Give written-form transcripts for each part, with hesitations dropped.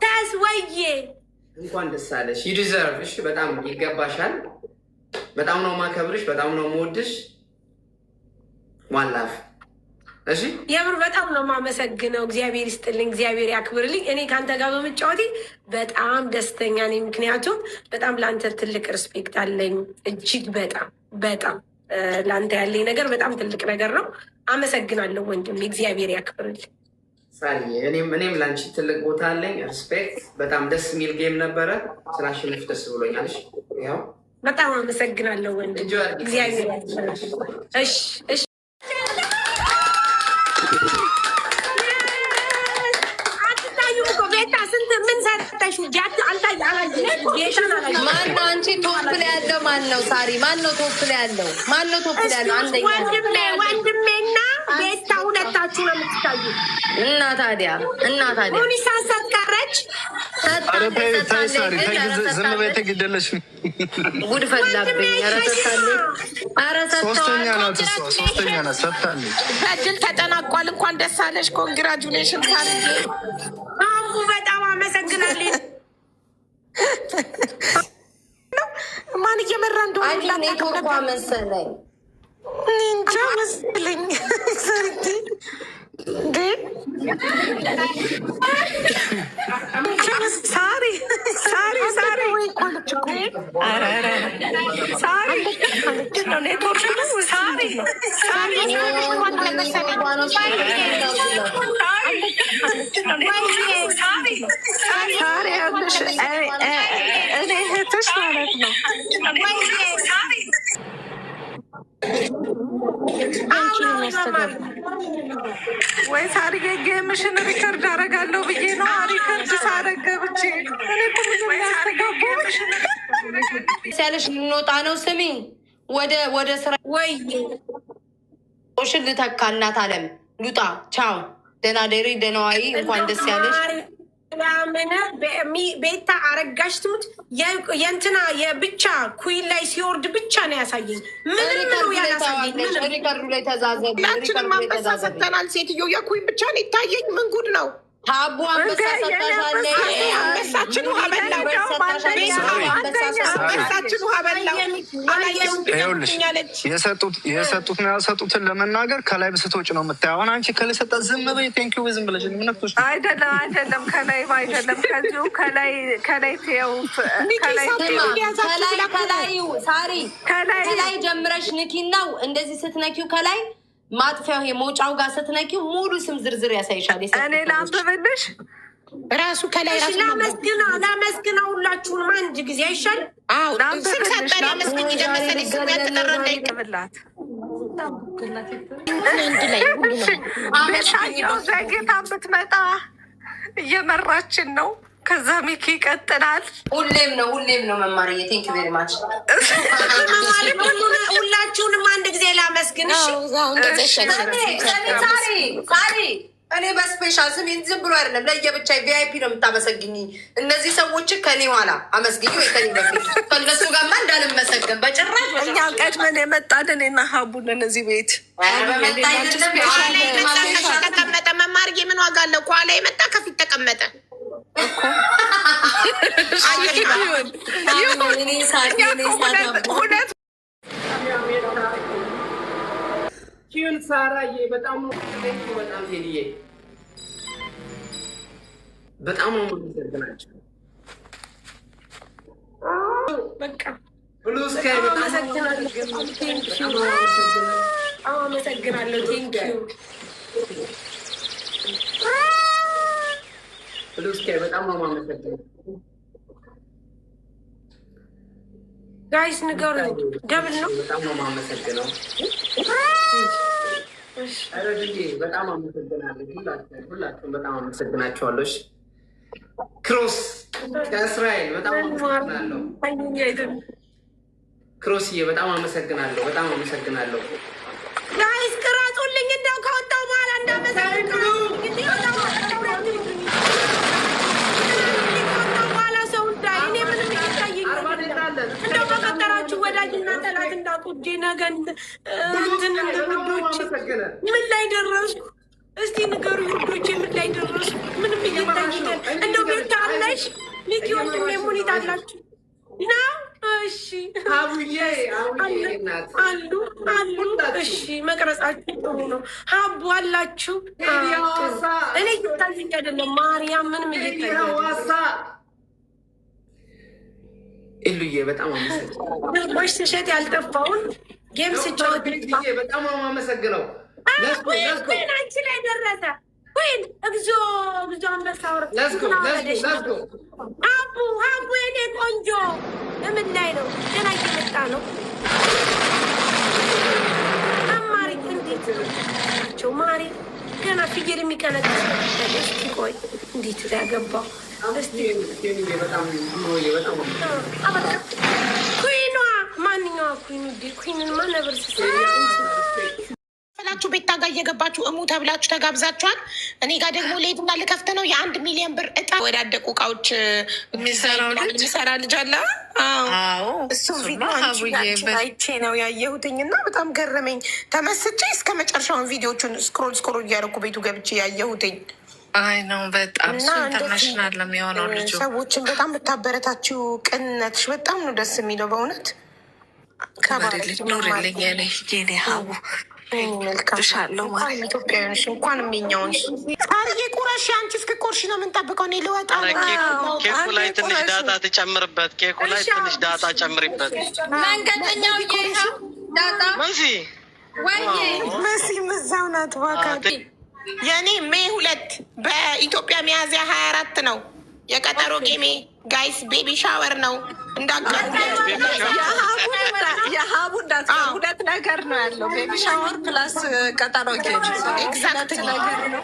ተስወዬ እንኳን ደስ አለሽ። ዩ ዲዘርቭ። እሺ በጣም ይገባሻል። በጣም ነው ማከብርሽ፣ በጣም ነው የምወድሽ። ዋላፍ እሺ፣ የምር በጣም ነው የማመሰግነው። እግዚአብሔር ይስጥልኝ፣ እግዚአብሔር ያክብርልኝ። እኔ ከአንተ ጋር በመጫወቴ በጣም ደስተኛ ነኝ። ምክንያቱም በጣም ለአንተ ትልቅ ሪስፔክት አለኝ። እጅግ በጣም በጣም ለአንተ ያለኝ ነገር በጣም ትልቅ ነገር ነው። አመሰግናለሁ ወንድም፣ እግዚአብሔር ያክብርልኝ። ሳሪ እኔም ለአንቺ ትልቅ ቦታ አለኝ። ሪስፔክት። በጣም ደስ የሚል ጌም ነበረ። ስላሸነፍሽ ደስ ብሎኛል። ያው በጣም አመሰግናለሁ ወንድም፣ እግዚአብሔር ያክብርልኝ። እሺ እሺ ማነው አንቺ ቶፕ ላይ ያለው? ማነው ሳሪ? ማነው ቶፕ ላይ ያለው? ማነው ቶፕ ላይ ያለው? አንደኛ ወንድሜና ቤታ ሁለታችሁ ነው የምትታዩ። እና ታዲያ ሙኒሳን ሰጥቃረች። ዝም በይ ተግደለሽ። ጉድ ፈላብኝ። ሶስተኛ ናት እሷ፣ ሶስተኛ ናት። ሰጥታለች። በድል ተጠናቋል። እንኳን ደስ አለሽ። ኮንግራጁሌሽን ሳሪ። አሙ በጣም አመሰግናለሁ። ማን እየመራ እንደሆነ ኔትወርኳ መሰለኝ፣ እንጃ መሰለኝ። ሳሪ እኔ እህትሽ ማለት ነው። ወይ ሳሪ ጌምሽን ሪከርድ አደርጋለሁ ብዬ ነው። ሪከርድ ሳደርግ ገብቼ ሲያለሽ ልንወጣ ነው። ስሚ ወደ ስራ ወይ ኦሽን ልተካ። እናት አለም ሉጣ። ቻው፣ ደህና ደሪ፣ ደህና ዋይ። እንኳን ደስ ያለሽ። ምን ቤታ አረጋሽ ትሙት የእንትና የብቻ ኩይን ላይ ሲወርድ ብቻ ነው ያሳየኝ። ምንም ነው ያላሳየኝ። ሪከርዱ ላይ ተዛዘብ። ሁላችንም አንበሳ ሰጥተናል። ሴትዮ የኩይን ብቻ ነው ይታየኝ። ምን ጉድ ነው? ሀቡ አንበሳ ሰጥታሻለች። አንበሳችን ውሃ በላው። አንበሳችን ውሃ በላው። የሰጡት ነው ያልሰጡትን ለመናገር ከላይ ብስቶች ነው የምታየው። አሁን አንቺ ከላይ ሰጣ ዝም በይ ቴንኪው ዝም ብለሽ ምነክቶች አይደለም ከላይ ከዚሁ ከላይ ተው ሳሪ ከላይ ጀምረሽ ንኪናው እንደዚህ ስትነኪው ከላይ ማጥፊያው የመውጫው ጋር ስትነኪው ሙሉ ስም ዝርዝር ያሳይሻል። እኔ ላንብብልሽ ራሱ ከላይ ራሱ ላመስግና ሁላችሁንም አንድ ጊዜ አይሻል? አዎ ስም ሰጠን ያመስግኝ ደመሰል ስም ያተቀረ እንዳይቀብላት ቤታየው ዘጌታ ብትመጣ እየመራችን ነው። ከዛ ሚኪ ይቀጥላል። ሁሌም ነው መማርዬ። ቴንክ ዩ ቬሪ ማች። ሁላችሁንም አንድ ጊዜ ላመስግን። ሳሪ እኔ በስፔሻል ስም ዝም ብሎ አይደለም ለየብቻ ቪአይፒ ነው የምታመሰግኝ። እነዚህ ሰዎችን ከኔ ኋላ አመስግኝ ወይ ከኔ በፊት ከእነሱ ጋርማ እንዳልመሰገን በጭራሽ። እኛ ቀድመን የመጣን እኔና ሀቡን እነዚህ ቤት ተቀመጠ። መማርዬ ምን ዋጋ አለው? ከኋላ የመጣ ከፊት ተቀመጠ። ሳራዬ በጣም ቴዲዬ በጣም ነው የምንሰግናቸው። በቃ አመሰግናለሁ። ቴንኪው ብሉስካይ በጣም ነው የማመሰግነው። ጋይስ ንገሩኝ፣ ደብል ነው። በጣም ነው የማመሰግነው። በጣም አመሰግናለሁ። ሁላችሁም በጣም አመሰግናችኋለሁ። ክሮስ ከእስራኤል በጣም አመሰግናለሁ። ክሮስዬ በጣም አመሰግናለሁ። አመሰግናለሁ። ጋይስ ቅረጹልኝ እንደው ከወጣሁ በኋላ እንዳመሰግናለሁ። እንደው በፈጠራችሁ ወዳጅና ጠላት እንዳቁጄ ነገን እንትን ውዶች ምን ላይ ደረስኩ? እስቲ ንገሩ ውዶች፣ ምን ላይ ደረስኩ? ምንም እየታይኛል። እንደው ቤታ ነሽ? ሚኪ ወንድሜ ሙኒት አላችሁ ነው? እሺ አቡዬ አሉ። እሺ መቅረጻችሁ ጥሩ ነው። ሀቡ አላችሁ? እኔ እየታየኝ አይደለም። ማርያም ምንም እየታየ ኢሉዬ በጣም አመሰግናለሁ። ቦሽ ስሸጥ ያልጠፋውን ጌም ስጫወት በጣም አመሰግነው። ወይን አንቺ ላይ ደረሰ። ወይን እግዚኦ አንበሳ ሀቡ የኔ ቆንጆ ለምን ላይ ነው? ገና እየመጣ ነው። አማሪ እንዴት ናቸው? ማሪ ገና ፍየል የሚቀነጥስ እስቲ ቆይ እንዴት ያገባው ኩይኗ ማንኛዋ ኩይንማ ነብር ፈላችሁ ቤታ ጋር እየገባችሁ እሙ ተብላችሁ ተጋብዛችኋል። እኔ ጋር ደግሞ ሌትና ልከፍት ነው የ1 ሚሊዮን ብር እጣ ወዳደቁ እቃዎች የሚሰራ ልጅ አለ። እሱም ቪዲዮ አይቼ ነው ያየሁትኝ እና በጣም ገረመኝ። ተመስጬ እስከ መጨረሻውን ቪዲዮቹን ስክሮል እያደረኩ ቤቱ ገብቼ ያየሁትኝ። አይ ነው በጣም ኢንተርናሽናል ነው የሚሆነው። ልጁ ሰዎችን በጣም ብታበረታችው ቅንነትሽ በጣም ነው ደስ የሚለው በእውነት። ከበሬልኝ ኑርልኝ የኔ ሀቡ መልካምሻለሁ ማለት ኢትዮጵያውያንሽ እንኳን የሚኛውን ሳርዬ ቁረሽ አንቺ እስክቆርሽ ነው የምንጠብቀው። እኔ ልወጣ ኬኩ ላይ ትንሽ ዳጣ ትጨምርበት። ኬኩ ላይ ትንሽ ዳጣ ጨምሪበት። መንገደኛው ዳጣ መሲ ምዛው ናት እባክህ። የኔ ሜይ 2 በኢትዮጵያ ሚያዝያ 24 ነው የቀጠሮ ጌሜ። ጋይስ ቤቢ ሻወር ነው የሀቡ እንዳት ሁለት ነገር ነው ያለው። ቤቢ ሻወር ፕላስ ቀጠሮ ጌም ኤግዛክት ነገር ነው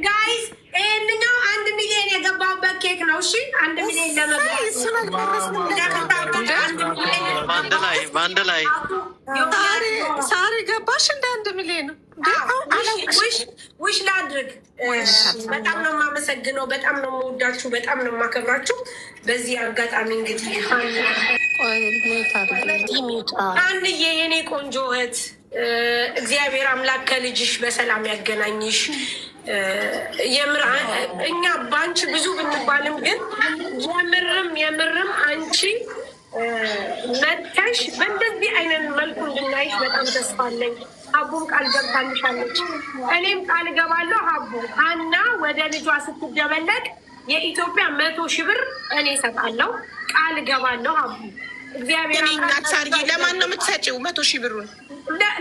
ጋይስ። ይህንኛው 1 ሚሊዮን የገባበት ኬክ ነው። እሺ 1 ሚሊዮን በአንድ ላይ ሳሪ ገባሽ እንደ 1 ሚሊዮን ውሽ ላድርግ። በጣም ነው የማመሰግነው። በጣም ነው የምወዳችሁ። በጣም ነው የማከብራችሁ። በዚህ አጋጣሚ እንግዲህ አንዬ የኔ ቆንጆ እህት እግዚአብሔር አምላክ ከልጅሽ በሰላም ያገናኝሽ። እኛ በአንቺ ብዙ ብንባልም ግን የምርም አንቺ መተሽ በእንደዚህ አይነት መልኩ እንድናይሽ በጣም ተስፋ አለኝ። ሀቡም ቃል ገብታልሻለች፣ እኔም ቃል እገባለሁ። ሀቡ ሀና ወደ ልጇ ስትደበለቅ የኢትዮጵያ 100,000 ብር እኔ እሰጣለሁ። ቃል እገባለሁ። ሀቡ እግዚአብሔር ሳርዬ ለማን ነው የምትሰጪው 100,000 ብሩን?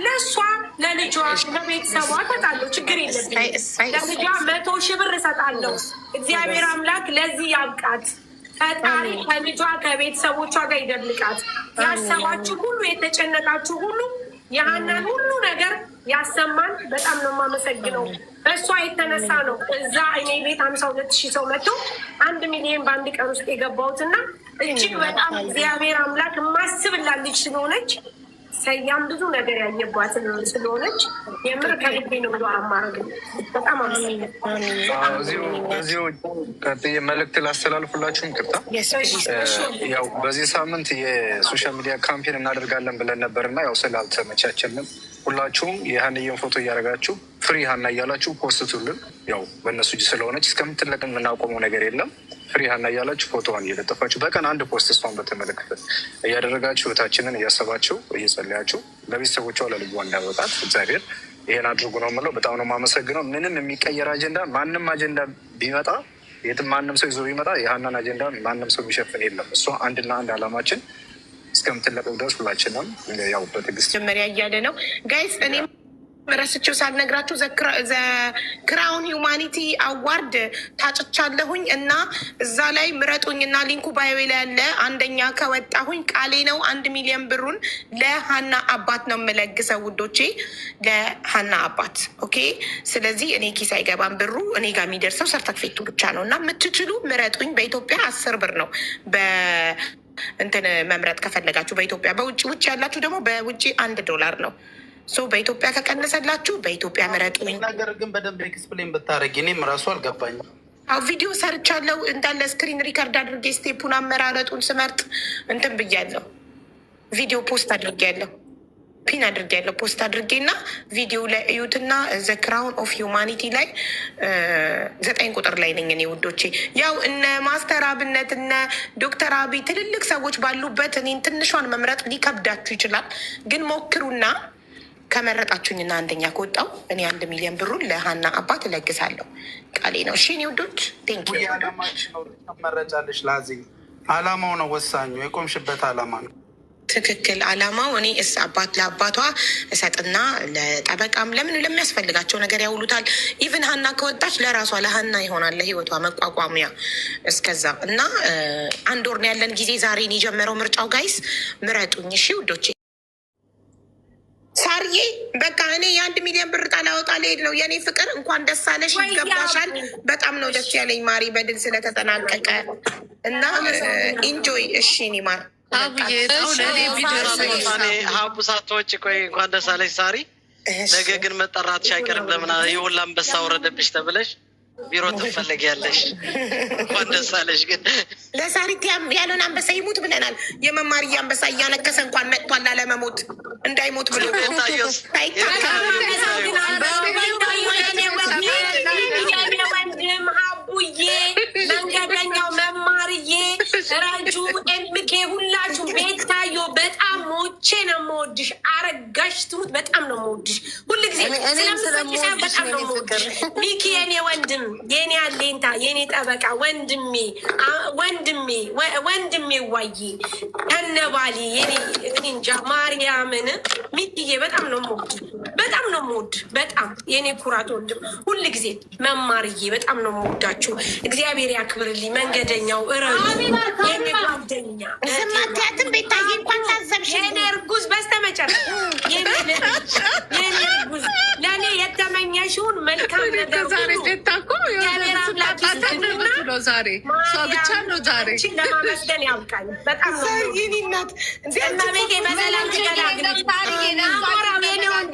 ለእሷ ለልጇ ለቤተሰቧ እሰጣለሁ። ችግር የለብኝም። ለልጇ 100,000 ብር እሰጣለሁ። እግዚአብሔር አምላክ ለዚህ ያብቃት። ፈጣሪ ከልጇ ከቤተሰቦቿ ጋር ይደብልቃት። ያሰባችሁ ሁሉ የተጨነቃችሁ ሁሉ የሀናን ሁሉ ነገር ያሰማን። በጣም ነው የማመሰግነው። በእሷ የተነሳ ነው እዛ እኔ ቤት 52,000 ሰው መጥቶ 1 ሚሊዮን በአንድ ቀን ውስጥ የገባሁትና እጅግ በጣም እግዚአብሔር አምላክ የማስብላት ልጅ ስለሆነች ሰያም ብዙ ነገር ያየባትን ስለሆነች የምር ከልቤ ነው ብሎ አማረግ በጣም እዚሁ ቀጥዬ መልእክት ላስተላልፉላችሁም ቅርታ። ያው በዚህ ሳምንት የሶሻል ሚዲያ ካምፔን እናደርጋለን ብለን ነበርና ያው ስላልተመቻቸልን ሁላችሁም የሀንዬን ፎቶ እያደረጋችሁ ፍሪ ሀና እያላችሁ ፖስትቱልን። ያው በእነሱ እጅ ስለሆነች እስከምትለቅን የምናቆመው ነገር የለም። ፍሪ ሀና እያላችሁ ፎቶዋን እየለጠፋችሁ በቀን 1 ፖስት እሷን በተመለከተ እያደረጋችሁ እህታችንን እያሰባችሁ እየጸለያችሁ ለቤተሰቦቿ ለልጇ እንዳወጣት እግዚአብሔር ይሄን አድርጉ ነው የምለው። በጣም ነው የማመሰግነው። ምንም የሚቀየር አጀንዳ ማንም አጀንዳ ቢመጣ የትም ማንም ሰው ይዞ ቢመጣ የሀናን አጀንዳ ማንም ሰው የሚሸፍን የለም። እሷ አንድና አንድ አላማችን እስከምትለቀቅ ድረስ ሁላችንም ያው በትዕግስት መጀመሪያ እያለ ነው ጋይስ። እኔም ረስቼው ሳልነግራችሁ ክራውን ሂውማኒቲ አዋርድ ታጭቻለሁኝ እና እዛ ላይ ምረጡኝ እና ሊንኩ ባዮ ላይ ያለ አንደኛ ከወጣሁኝ ቃሌ ነው 1 ሚሊዮን ብሩን ለሀና አባት ነው የምለግሰው ውዶቼ፣ ለሀና አባት ኦኬ። ስለዚህ እኔ ኪስ አይገባም ብሩ እኔ ጋር የሚደርሰው ሰርተፍኬቱ ብቻ ነው እና የምትችሉ ምረጡኝ። በኢትዮጵያ 10 ብር ነው እንትን መምረጥ ከፈለጋችሁ በኢትዮጵያ። ውጭ ያላችሁ ደግሞ በውጭ $1 ነው። በኢትዮጵያ ከቀነሰላችሁ በኢትዮጵያ ምረጡኝ። ነገር ግን በደንብ ኤክስፕሌን ብታደረግ እኔም ራሱ አልገባኝም። ቪዲዮ ሰርቻለሁ እንዳለ ስክሪን ሪከርድ አድርጌ ስቴፑን አመራረጡን ስመርጥ እንትን ብያለሁ። ቪዲዮ ፖስት አድርጌያለሁ። ፒን አድርጌ ያለው ፖስት አድርጌ እና ቪዲዮ ላይ እዩትና ዘ ክራውን ኦፍ ሂውማኒቲ ላይ 9 ቁጥር ላይ ነኝ እኔ ውዶቼ። ያው እነ ማስተር አብነት እነ ዶክተር አብይ ትልልቅ ሰዎች ባሉበት እኔን ትንሿን መምረጥ ሊከብዳችሁ ይችላል። ግን ሞክሩና ከመረጣችሁኝና አንደኛ ከወጣው እኔ 1 ሚሊዮን ብሩን ለሀና አባት እለግሳለሁ። ቃሌ ነው። እሺ እኔ ውዶች ቴንኪዩ። አላማች ነው መረጫለሽ። ላዚ አላማው ነው ወሳኙ፣ የቆምሽበት አላማ ነው ትክክል። አላማው እኔ ለአባቷ እሰጥና ለጠበቃም ለምን ለሚያስፈልጋቸው ነገር ያውሉታል። ኢቭን ሀና ከወጣች ለራሷ ለሀና ይሆናል ለህይወቷ መቋቋሚያ እስከዛ እና 1 ወር ነው ያለን ጊዜ። ዛሬን የጀመረው ምርጫው ጋይስ ምረጡኝ እሺ ውዶቼ። ሳርዬ በቃ እኔ የ1 ሚሊዮን ብር ጣላወጣ ልሄድ ነው። የእኔ ፍቅር እንኳን ደስ አለሽ፣ ይገባሻል። በጣም ነው ደስ ያለኝ ማሪ በድል ስለተጠናቀቀ እና ኢንጆይ። እሺ እኔ ማር ሀቡ ሳትወጪ ቆይ እንኳን ደስ አለሽ ሳሪ። ነገ ግን መጠራትሽ አይቀርም። ለምን የሁላ አንበሳ ወረደብሽ ተብለሽ ቢሮ ትፈለጊያለሽ። እንኳን ደስ አለሽ። ግን ለሳሪት ያለውን አንበሳ ይሙት ብለናል። የመማርዬ አንበሳ እያነከሰ እንኳን መጥቷል ላለመሞት እንዳይሞት ብሎ ሀቡዬ፣ መንገደኛው፣ መማርዬ፣ ራጁ፣ ኤምኬ ሁላችሁ ቤታዮ በጣም ሞቼ ነው የምወድሽ። አረጋሽ ትሙት በጣም ነው የምወድሽ። ሁልጊዜ ስለምትወድሽ በጣም ነው የምወድሽ። ሚኪ የኔ ወንድም፣ የኔ አሌንታ፣ የኔ ጠበቃ፣ ወንድሜ ዋዬ ከነባሊ የኔ እንጃ ማርያምን ሚኪዬ በጣም ነው የምወድሽ። በጣም ነው የምወድሽ። በጣም የኔ ኩራት ወንድም፣ ሁልጊዜ መማርዬ በጣም ነው የምወዳችሁ። እግዚአብሔር ያክብርልኝ። መንገደኛው የኔ ጓደኛ ስማትያትን ቤታዬ እንኳን ታዘብሽ። የኔ እርጉዝ በስተመጨረሻ የኔ እርጉዝ ለእኔ የተመኘሽውን መልካም ነገር ዛሬ ቤታ እኮ ነው ዛሬ እሷ ብቻ ነው ዛሬ ለማመስገን ያብቃኝ። በጣም ነው ይኒናት ቤቴ በሰላም ትገላግል።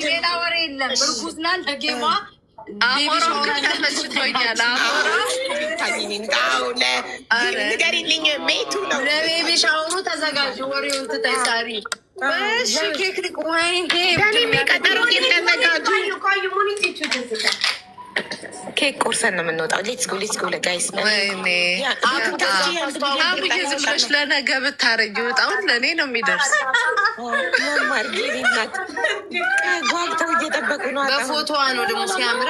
ሌላ ወሬ የለም። እርጉዝ ናት ደጌማ አሞራው ከተመስቶኛል። ንገሪልኝ ሜቱ ነው ለቤቢ ሻወሩ ተዘጋጅ። ወሬውን ትታይ ሳሪ ኬክ ቀጠሮ ተዘጋጁ። ኬክ ቆርሰን ነው የምንወጣው። ሌትስ ጎ ጋይስ። አቡዬ ዝም ብለሽ ለነገ ብታረጊ ወጣውን ለእኔ ነው የሚደርስ። ጓግተው እየጠበቁ ነው። በፎቶዋ ነው ደግሞ ሲያምር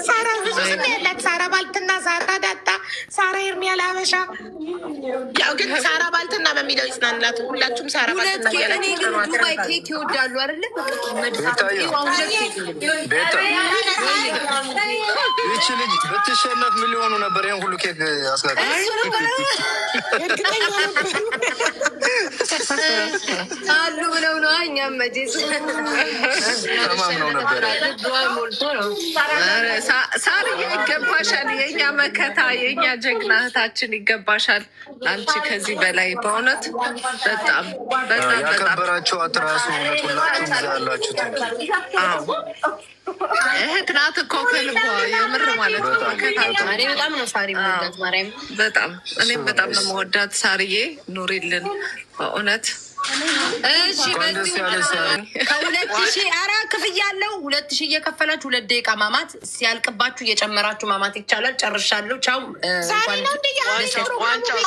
ሳራ ብዙ ስም ያላት ሳራ ባልትና፣ ሳራ ዳጣ፣ ሳራ ኤርሚያል ሀበሻ። ያው ግን ሳራ ባልትና በሚለው ይጽናንላት። ሁላችሁም ሳራ ባልትና ዱባይ ኬክ ይወዳሉ አይደለ? ይቺ ልጅ ብትሸነፍ ምን ሊሆኑ ነበር? ይህን ሁሉ ኬክ አስጋጥ አሉ ብለው ነው። እኛም መቼስ ተማምነው ነበረ። ሳርዬ ይገባሻል። የእኛ መከታ፣ የእኛ ጀግና እህታችን ይገባሻል። አንቺ ከዚህ በላይ በእውነት በጣም ያከበራችኋት እራሱ እውነት ሁላችሁም እዛ ያላችሁት እህት ናት እኮ ከልቧ የምር ማለት ነው። በጣም ነው ሳሪ መወዳት ማርያም። በጣም እኔም በጣም ነው መወዳት። ሳርዬ ኑሪልን በእውነት። እሺ ከ2000 ኧረ ክፍያ አለው። 2000 እየከፈላችሁ 2 ደቂቃ ማማት ሲያልቅባችሁ እየጨመራችሁ ማማት ይቻላል። ጨርሻለሁ። ቻው። ዋንጫው